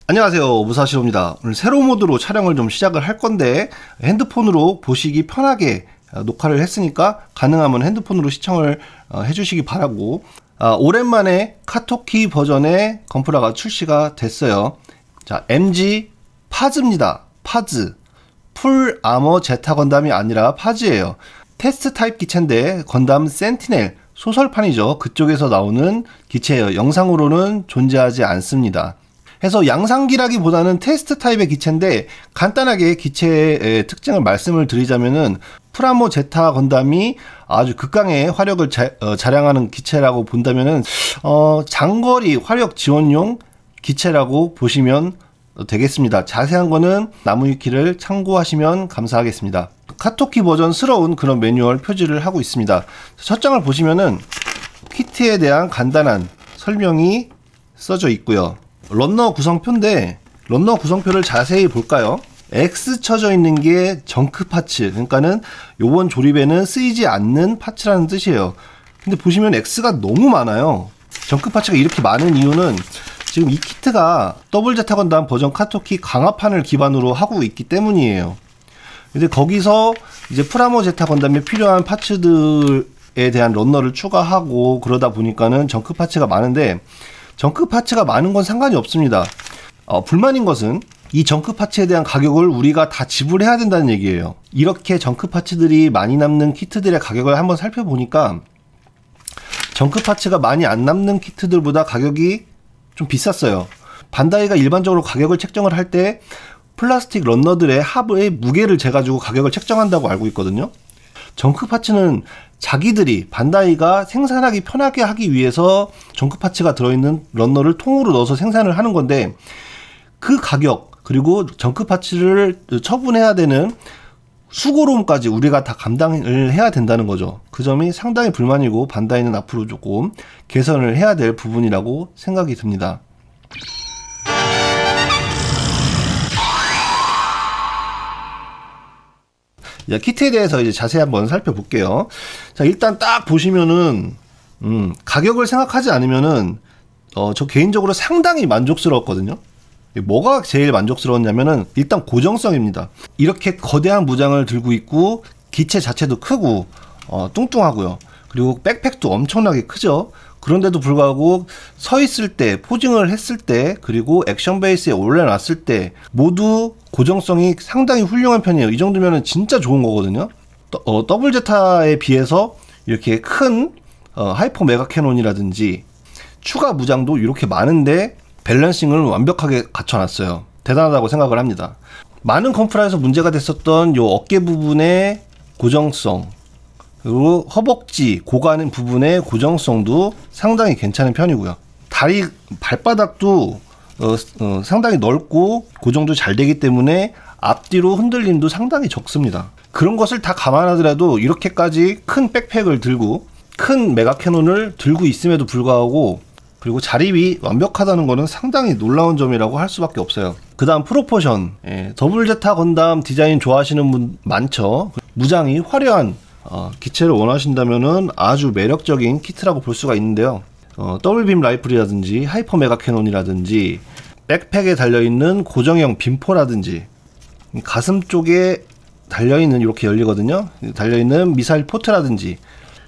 안녕하세요, 무사시로입니다. 오늘 새로 모드로 촬영을 좀 시작을 할 건데 핸드폰으로 보시기 편하게 녹화를 했으니까 가능하면 핸드폰으로 시청을 해주시기 바라고, 오랜만에 카토키 버전의 건프라가 출시가 됐어요. 자, MG 파즈입니다. 파즈. 풀 아머 제타 건담이 아니라 파즈예요. 테스트 타입 기체인데 건담 센티넬 소설판이죠. 그쪽에서 나오는 기체예요. 영상으로는 존재하지 않습니다. 해서 양상기라기보다는 테스트 타입의 기체인데, 간단하게 기체의 특징을 말씀을 드리자면은 프라모 제타 건담이 아주 극강의 화력을 자랑하는 기체라고 본다면은 장거리 화력 지원용 기체라고 보시면 되겠습니다. 자세한 거는 나무위키를 참고하시면 감사하겠습니다. 카토키 버전스러운 그런 매뉴얼 표지를 하고 있습니다. 첫 장을 보시면은 키트에 대한 간단한 설명이 써져 있고요. 런너 구성표인데, 런너 구성표를 자세히 볼까요? X 쳐져 있는 게 정크 파츠, 그러니까는 요번 조립에는 쓰이지 않는 파츠라는 뜻이에요. 근데 보시면 X가 너무 많아요. 정크 파츠가 이렇게 많은 이유는 지금 이 키트가 더블 제타 건담 버전 카토키 강화판을 기반으로 하고 있기 때문이에요. 근데 거기서 이제 프라모 제타 건담에 필요한 파츠들에 대한 런너를 추가하고 그러다 보니까는 정크 파츠가 많은데, 정크 파츠가 많은 건 상관이 없습니다. 불만인 것은 이 정크 파츠에 대한 가격을 우리가 다 지불해야 된다는 얘기예요. 이렇게 정크 파츠들이 많이 남는 키트들의 가격을 한번 살펴보니까 정크 파츠가 많이 안 남는 키트들보다 가격이 좀 비쌌어요. 반다이가 일반적으로 가격을 책정을 할 때 플라스틱 런너들의 합의 무게를 재가지고 가격을 책정한다고 알고 있거든요. 정크 파츠는 자기들이 반다이가 생산하기 편하게 하기 위해서 정크 파츠가 들어있는 런너를 통으로 넣어서 생산을 하는 건데, 그 가격 그리고 정크 파츠를 처분해야 되는 수고로움까지 우리가 다 감당을 해야 된다는 거죠. 그 점이 상당히 불만이고 반다이는 앞으로 조금 개선을 해야 될 부분이라고 생각이 듭니다. 자, 키트에 대해서 이제 자세히 한번 살펴볼게요. 자, 일단 딱 보시면은 가격을 생각하지 않으면은 저 개인적으로 상당히 만족스러웠거든요. 뭐가 제일 만족스러웠냐면은 일단 고정성입니다. 이렇게 거대한 무장을 들고 있고 기체 자체도 크고 뚱뚱하고요. 그리고 백팩도 엄청나게 크죠. 그런데도 불구하고 서 있을 때, 포징을 했을 때, 그리고 액션 베이스에 올려놨을 때 모두 고정성이 상당히 훌륭한 편이에요. 이 정도면 진짜 좋은 거거든요. 더블 제타에 비해서 이렇게 큰 하이퍼 메가 캐논이라든지 추가 무장도 이렇게 많은데 밸런싱을 완벽하게 갖춰놨어요. 대단하다고 생각을 합니다. 많은 건프라에서 문제가 됐었던 요 어깨 부분의 고정성, 그리고 허벅지, 고관 부분의 고정성도 상당히 괜찮은 편이고요. 다리 발바닥도 상당히 넓고 고정도 잘 되기 때문에 앞뒤로 흔들림도 상당히 적습니다. 그런 것을 다 감안하더라도 이렇게까지 큰 백팩을 들고 큰 메가 캐논을 들고 있음에도 불구하고, 그리고 자립이 완벽하다는 것은 상당히 놀라운 점이라고 할 수밖에 없어요. 그 다음 프로포션. 더블 제타 건담 디자인 좋아하시는 분 많죠. 무장이 화려한 기체를 원하신다면은 아주 매력적인 키트라고 볼 수가 있는데요. 더블빔 라이플이라든지 하이퍼 메가 캐논이라든지 백팩에 달려있는 고정형 빔포라든지 가슴 쪽에 달려있는, 이렇게 열리거든요. 달려있는 미사일 포트라든지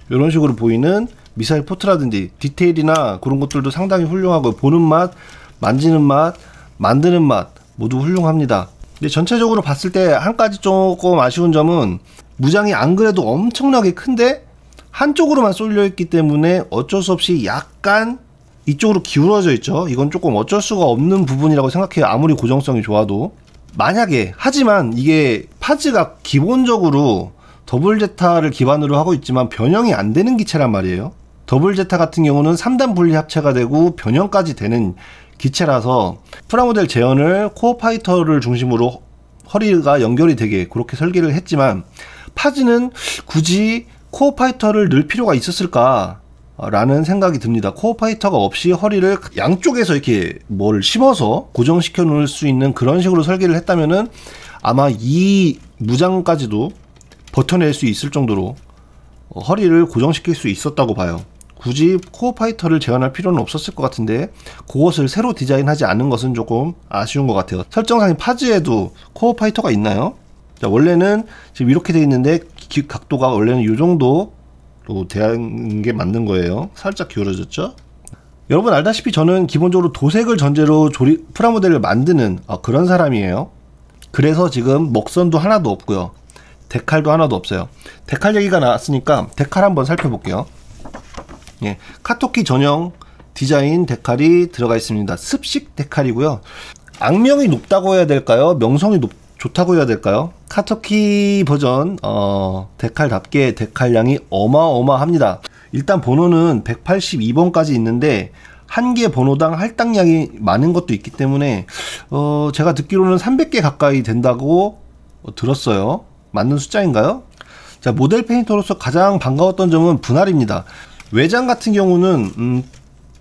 이런 식으로 보이는 미사일 포트라든지 디테일이나 그런 것들도 상당히 훌륭하고, 보는 맛, 만지는 맛, 만드는 맛 모두 훌륭합니다. 근데 전체적으로 봤을 때 한 가지 조금 아쉬운 점은 무장이 안 그래도 엄청나게 큰데 한쪽으로만 쏠려 있기 때문에 어쩔 수 없이 약간 이쪽으로 기울어져 있죠. 이건 조금 어쩔 수가 없는 부분이라고 생각해요. 아무리 고정성이 좋아도. 만약에, 하지만 이게 파즈가 기본적으로 더블 제타를 기반으로 하고 있지만 변형이 안 되는 기체란 말이에요. 더블 제타 같은 경우는 3단 분리 합체가 되고 변형까지 되는 기체라서 프라모델 재현을 코어 파이터를 중심으로 허리가 연결이 되게 그렇게 설계를 했지만, 파즈는 굳이 코어 파이터를 넣을 필요가 있었을까 라는 생각이 듭니다. 코어 파이터가 없이 허리를 양쪽에서 이렇게 뭘 심어서 고정시켜 놓을 수 있는 그런 식으로 설계를 했다면은 아마 이 무장까지도 버텨낼 수 있을 정도로 허리를 고정시킬 수 있었다고 봐요. 굳이 코어 파이터를 재현할 필요는 없었을 것 같은데 그것을 새로 디자인하지 않은 것은 조금 아쉬운 것 같아요. 설정상인 파즈에도 코어 파이터가 있나요? 자, 원래는 지금 이렇게 되어 있는데 각도가 원래는 이 정도로 되는 게 맞는 거예요. 살짝 기울어졌죠? 여러분 알다시피 저는 기본적으로 도색을 전제로 프라모델을 만드는 그런 사람이에요. 그래서 지금 먹선도 하나도 없고요. 데칼도 하나도 없어요. 데칼 얘기가 나왔으니까 데칼 한번 살펴볼게요. 예, 카토키 전용 디자인 데칼이 들어가 있습니다. 습식 데칼이고요. 악명이 높다고 해야 될까요? 명성이 좋다고 해야 될까요? 카토키 버전 데칼답게 데칼량이 어마어마합니다. 일단 번호는 182번까지 있는데 한 개 번호당 할당량이 많은 것도 있기 때문에 제가 듣기로는 300개 가까이 된다고 들었어요. 맞는 숫자인가요? 자, 모델 페인터로서 가장 반가웠던 점은 분할입니다. 외장 같은 경우는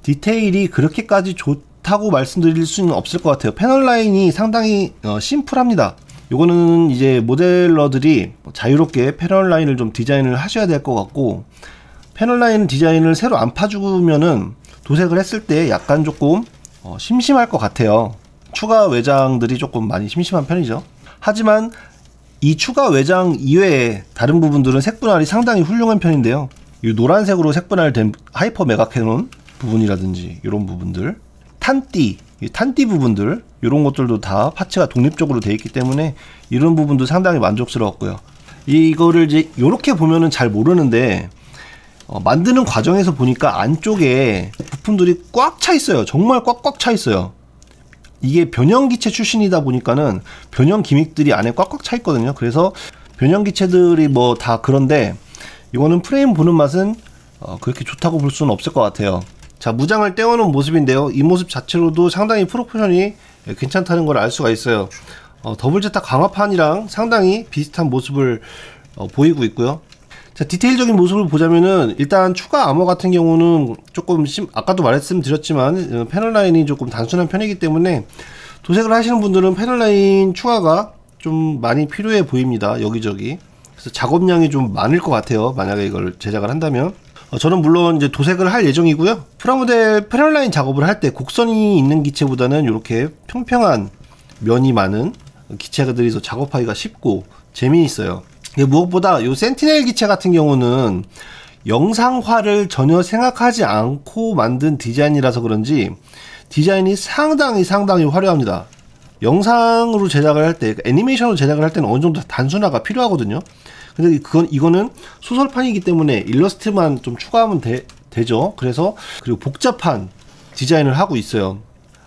디테일이 그렇게까지 좋다고 말씀드릴 수는 없을 것 같아요. 패널 라인이 상당히 심플합니다. 요거는 이제 모델러들이 자유롭게 패널 라인을 좀 디자인을 하셔야 될 것 같고, 패널 라인 디자인을 새로 안 파주면은 도색을 했을 때 약간 조금 심심할 것 같아요. 추가 외장들이 조금 많이 심심한 편이죠. 하지만 이 추가 외장 이외에 다른 부분들은 색분할이 상당히 훌륭한 편인데요. 이 노란색으로 색분할된 하이퍼 메가 캐논 부분이라든지 이런 부분들, 탄띠 부분들, 이런 것들도 다 파츠가 독립적으로 되어 있기 때문에 이런 부분도 상당히 만족스러웠고요. 이거를 이제 이렇게 보면은 잘 모르는데 만드는 과정에서 보니까 안쪽에 부품들이 꽉 차 있어요. 정말 꽉꽉 차 있어요. 이게 변형기체 출신이다 보니까는 변형 기믹들이 안에 꽉꽉 차 있거든요. 그래서 변형기체들이 뭐 다 그런데 이거는 프레임 보는 맛은 그렇게 좋다고 볼 수는 없을 것 같아요. 자, 무장을 떼어놓은 모습인데요. 이 모습 자체로도 상당히 프로포션이 괜찮다는 걸 알 수가 있어요. 더블 제타 강화판이랑 상당히 비슷한 모습을 보이고 있고요. 자, 디테일적인 모습을 보자면은 일단 추가 아머 같은 경우는 조금 아까도 말씀드렸지만 패널 라인이 조금 단순한 편이기 때문에 도색을 하시는 분들은 패널 라인 추가가 좀 많이 필요해 보입니다. 여기저기. 그래서 작업량이 좀 많을 것 같아요. 만약에 이걸 제작을 한다면. 저는 물론 이제 도색을 할 예정이고요. 프라모델 패널 라인 작업을 할 때 곡선이 있는 기체보다는 이렇게 평평한 면이 많은 기체들이 더 작업하기가 쉽고 재미있어요. 무엇보다 이 센티넬 기체 같은 경우는 영상화를 전혀 생각하지 않고 만든 디자인이라서 그런지 디자인이 상당히 화려합니다. 영상으로 제작을 할 때, 애니메이션으로 제작을 할 때는 어느 정도 단순화가 필요하거든요. 근데 이거는 소설판이기 때문에 일러스트만 좀 추가하면 되죠. 그리고 복잡한 디자인을 하고 있어요.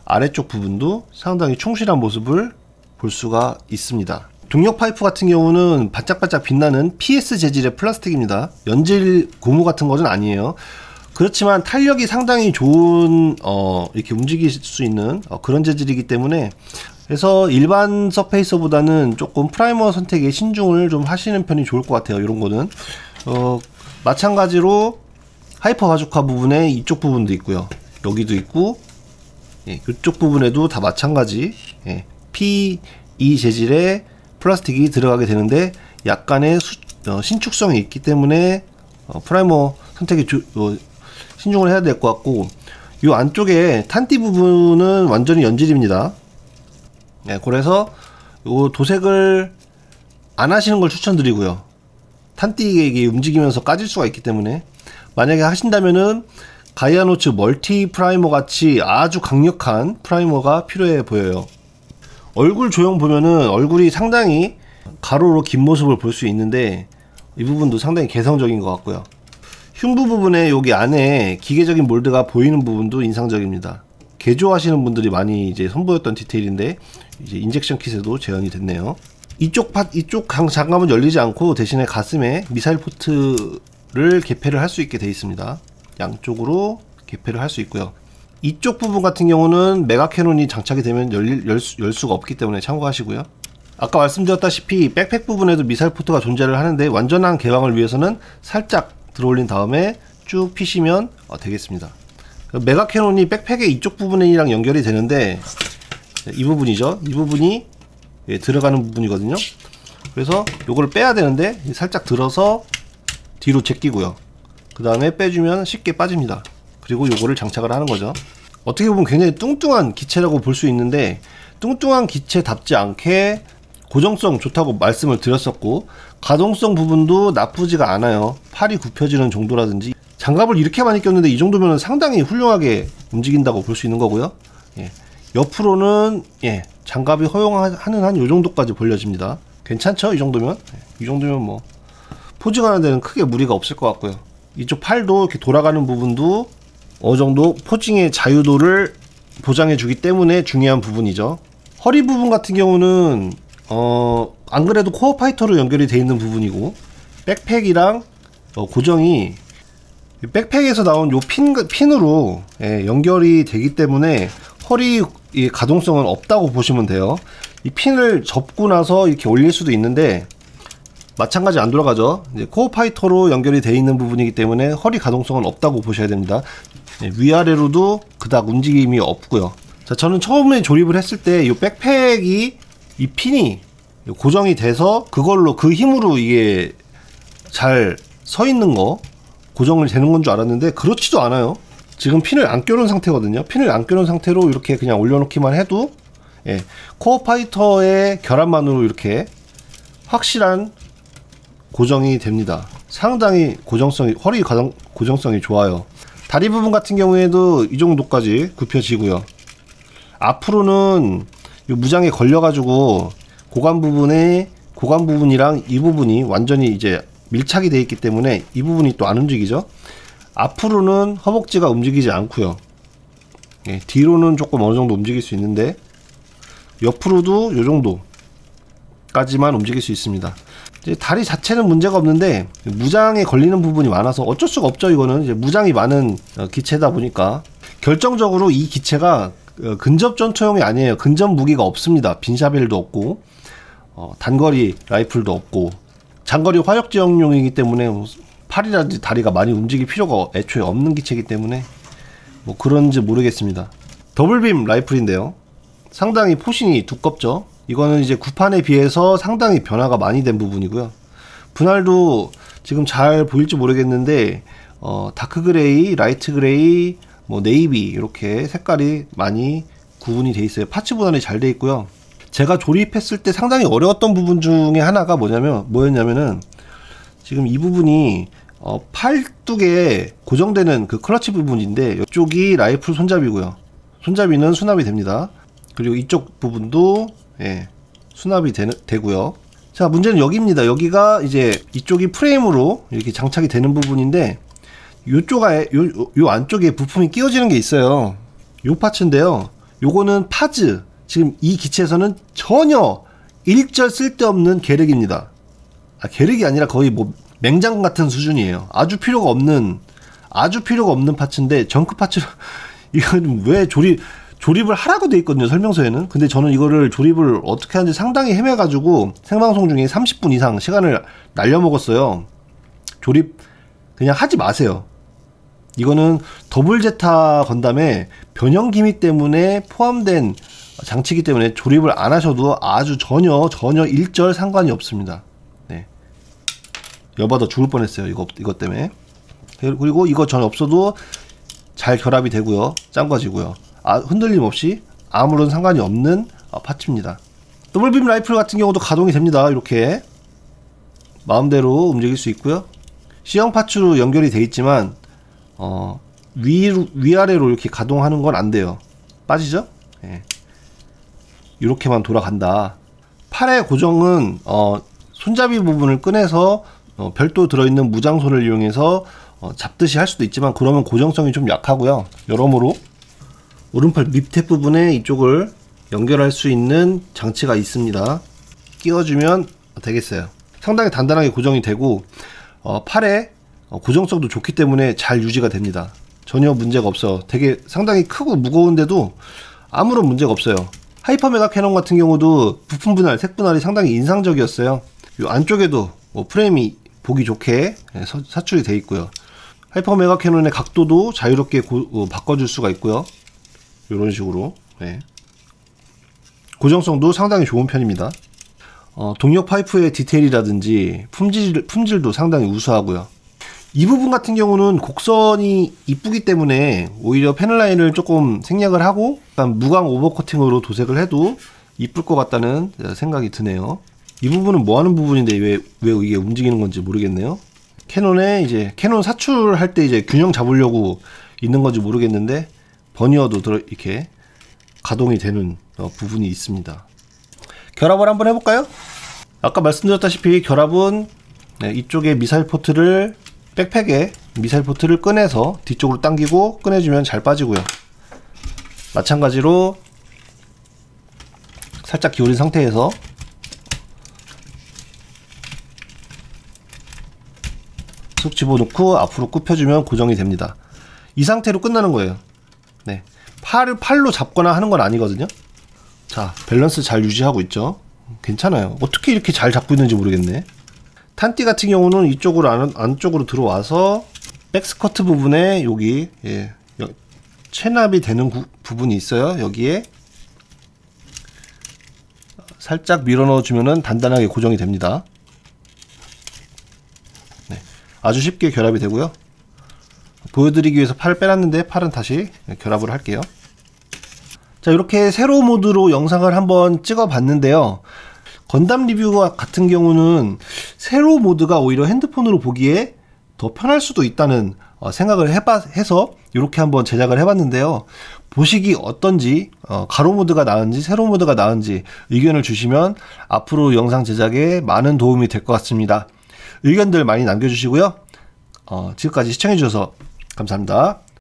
아래쪽 부분도 상당히 충실한 모습을 볼 수가 있습니다. 동력 파이프 같은 경우는 반짝반짝 빛나는 PS 재질의 플라스틱입니다. 연질 고무 같은 것은 아니에요. 그렇지만 탄력이 상당히 좋은 이렇게 움직일 수 있는 그런 재질이기 때문에, 그래서 일반 서페이서보다는 조금 프라이머 선택에 신중을 좀 하시는 편이 좋을 것 같아요. 이런 거는 마찬가지로 하이퍼 바주카 부분에 이쪽 부분도 있고요. 여기도 있고, 예, 이쪽 부분에도 다 마찬가지 PE 재질의 플라스틱이 들어가게 되는데 약간의 신축성이 있기 때문에 프라이머 선택에 신중을 해야 될 것 같고, 이 안쪽에 탄띠 부분은 완전히 연질입니다. 네, 그래서 요 도색을 안 하시는 걸 추천드리고요. 탄띠에 움직이면서 까질 수가 있기 때문에 만약에 하신다면은 가이아노츠 멀티 프라이머 같이 아주 강력한 프라이머가 필요해 보여요. 얼굴 조형 보면은 얼굴이 상당히 가로로 긴 모습을 볼 수 있는데 이 부분도 상당히 개성적인 것 같고요. 흉부 부분에 여기 안에 기계적인 몰드가 보이는 부분도 인상적입니다. 개조하시는 분들이 많이 이제 선보였던 디테일인데 이제 인젝션 킷에도 재현이 됐네요. 이쪽 장갑은 열리지 않고 대신에 가슴에 미사일 포트를 개폐를 할 수 있게 되어 있습니다. 양쪽으로 개폐를 할 수 있고요. 이쪽 부분 같은 경우는 메가 캐논이 장착이 되면 열 수가 없기 때문에 참고하시고요. 아까 말씀드렸다시피 백팩 부분에도 미사일 포트가 존재를 하는데 완전한 개방을 위해서는 살짝 들어올린 다음에 쭉 피시면 되겠습니다. 메가 캐논이 백팩의 이쪽 부분이랑 연결이 되는데 이 부분이죠. 이 부분이 들어가는 부분이거든요. 그래서 요거를 빼야 되는데 살짝 들어서 뒤로 제끼고요. 그 다음에 빼주면 쉽게 빠집니다. 그리고 요거를 장착을 하는 거죠. 어떻게 보면 굉장히 뚱뚱한 기체라고 볼 수 있는데, 뚱뚱한 기체답지 않게 고정성 좋다고 말씀을 드렸었고, 가동성 부분도 나쁘지가 않아요. 팔이 굽혀지는 정도라든지. 장갑을 이렇게 많이 꼈는데 이 정도면 상당히 훌륭하게 움직인다고 볼 수 있는 거고요. 예. 옆으로는 장갑이 허용하는 한 요 정도까지 벌려집니다. 괜찮죠? 이 정도면? 이 정도면 뭐 포징하는 데는 크게 무리가 없을 것 같고요. 이쪽 팔도 이렇게 돌아가는 부분도 어느 정도 포징의 자유도를 보장해 주기 때문에 중요한 부분이죠. 허리 부분 같은 경우는 안 그래도 코어 파이터로 연결이 되어 있는 부분이고, 백팩이랑 고정이 백팩에서 나온 요 핀으로 연결이 되기 때문에 허리 가동성은 없다고 보시면 돼요. 이 핀을 접고 나서 이렇게 올릴 수도 있는데 마찬가지 안 돌아가죠. 이제 코어 파이터로 연결이 되어 있는 부분이기 때문에 허리 가동성은 없다고 보셔야 됩니다. 위아래로도 그닥 움직임이 없고요. 자, 저는 처음에 조립을 했을 때 이 백팩이 이 핀이 고정이 돼서 그걸로 그 힘으로 이게 잘 서 있는 거 고정을 되는 건 줄 알았는데 그렇지도 않아요. 지금 핀을 안 껴놓은 상태거든요. 핀을 안 껴놓은 상태로 이렇게 그냥 올려놓기만 해도 코어 파이터의 결합만으로 이렇게 확실한 고정이 됩니다. 상당히 고정성이, 허리 고정성이 좋아요. 다리 부분 같은 경우에도 이 정도까지 굽혀지고요. 앞으로는 이 무장에 걸려가지고 고관 부분이랑 이 부분이 완전히 이제 밀착이 되어 있기 때문에 이 부분이 또 안 움직이죠. 앞으로는 허벅지가 움직이지 않고요. 뒤로는 조금 어느 정도 움직일 수 있는데 옆으로도 요 정도까지만 움직일 수 있습니다. 이제 다리 자체는 문제가 없는데 무장에 걸리는 부분이 많아서 어쩔 수가 없죠. 이거는 이제 무장이 많은 기체다 보니까. 결정적으로 이 기체가 근접 전투용이 아니에요. 근접 무기가 없습니다. 빈샤벨도 없고 단거리 라이플도 없고 장거리 화력 지역용이기 때문에 팔이라든지 다리가 많이 움직일 필요가 애초에 없는 기체이기 때문에 뭐 그런지 모르겠습니다. 더블빔 라이플인데요. 상당히 포신이 두껍죠. 이거는 이제 구판에 비해서 상당히 변화가 많이 된 부분이고요. 분할도 지금 잘 보일지 모르겠는데 다크 그레이, 라이트 그레이, 뭐 네이비 이렇게 색깔이 많이 구분이 돼 있어요. 파츠 분할이 잘 돼 있고요. 제가 조립했을 때 상당히 어려웠던 부분 중에 하나가 뭐였냐면은 지금 이 부분이 팔뚝에 고정되는 그 클러치 부분인데 이쪽이 라이플 손잡이고요. 손잡이는 수납이 됩니다. 그리고 이쪽 부분도 수납이 되고요. 자, 문제는 여기입니다. 여기가 이제 이쪽이 프레임으로 이렇게 장착이 되는 부분인데 요 안쪽에 부품이 끼워지는 게 있어요. 요 파츠인데요. 요거는 파즈. 지금 이 기체에서는 전혀 일절 쓸데없는 계륵입니다. 계륵이 아니라 거의 뭐 맹장 같은 수준이에요. 아주 필요가 없는 파츠인데 정크 파츠로 이건 왜 조립을 하라고 돼 있거든요, 설명서에는. 근데 저는 이거를 조립을 어떻게 하는지 상당히 헤매가지고 생방송 중에 30분 이상 시간을 날려먹었어요. 조립 그냥 하지 마세요. 이거는 더블 제타 건담의 변형 기믹 때문에 포함된 장치이기 때문에 조립을 안 하셔도 아주 전혀 일절 상관이 없습니다. 열받아 죽을 뻔했어요. 이것 때문에. 그리고 이거 전혀 없어도 잘 결합이 되고요. 짱거지고요. 흔들림 없이 아무런 상관이 없는 파츠입니다. 더블빔 라이플 같은 경우도 가동이 됩니다. 이렇게 마음대로 움직일 수 있고요. C형 파츠로 연결이 되어 있지만 위아래로 이렇게 가동하는 건 안 돼요. 빠지죠? 이렇게만 돌아간다. 팔의 고정은 손잡이 부분을 꺼내서 별도 들어있는 무장소를 이용해서 잡듯이 할 수도 있지만 그러면 고정성이 좀 약하고요. 여러모로 오른팔 밑에 부분에 이쪽을 연결할 수 있는 장치가 있습니다. 끼워주면 되겠어요. 상당히 단단하게 고정이 되고 팔의 고정성도 좋기 때문에 잘 유지가 됩니다. 전혀 문제가 없어요. 되게 상당히 크고 무거운데도 아무런 문제가 없어요. 하이퍼 메가 캐논 같은 경우도 부품 분할, 색 분할이 상당히 인상적이었어요. 이 안쪽에도 프레임이 보기 좋게 사출이 되어 있고요. 하이퍼 메가 캐논의 각도도 자유롭게 바꿔줄 수가 있고요. 이런 식으로 고정성도 상당히 좋은 편입니다. 동력 파이프의 디테일이라든지 품질도 상당히 우수하고요. 이 부분 같은 경우는 곡선이 이쁘기 때문에 오히려 패널 라인을 조금 생략을 하고 약간 무광 오버코팅으로 도색을 해도 이쁠 것 같다는 생각이 드네요. 이 부분은 뭐 하는 부분인데 왜 이게 움직이는 건지 모르겠네요. 캐논에 이제 캐논 사출할 때 이제 균형 잡으려고 있는 건지 모르겠는데 버니어도 이렇게 가동이 되는 부분이 있습니다. 결합을 한번 해볼까요? 아까 말씀드렸다시피 결합은 이쪽에 미사일 포트를 백팩에 미사일 포트를 꺼내서 뒤쪽으로 당기고 꺼내주면 잘 빠지고요. 마찬가지로 살짝 기울인 상태에서 쑥 집어넣고 앞으로 굽혀주면 고정이 됩니다. 이 상태로 끝나는 거예요. 네, 팔로 잡거나 하는 건 아니거든요. 자, 밸런스 잘 유지하고 있죠. 괜찮아요. 어떻게 이렇게 잘 잡고 있는지 모르겠네. 탄띠 같은 경우는 이쪽으로 안쪽으로 들어와서 백스커트 부분에 여기 체납이 되는 부분이 있어요. 여기에 살짝 밀어 넣어 주면은 단단하게 고정이 됩니다. 네, 아주 쉽게 결합이 되고요. 보여드리기 위해서 팔을 빼놨는데 팔은 다시 결합을 할게요. 자, 이렇게 세로 모드로 영상을 한번 찍어 봤는데요. 건담 리뷰 같은 경우는 세로 모드가 오히려 핸드폰으로 보기에 더 편할 수도 있다는 생각을 해서 이렇게 한번 제작을 해봤는데요. 보시기 어떤지, 가로 모드가 나은지 세로 모드가 나은지 의견을 주시면 앞으로 영상 제작에 많은 도움이 될 것 같습니다. 의견들 많이 남겨주시고요. 지금까지 시청해주셔서 감사합니다.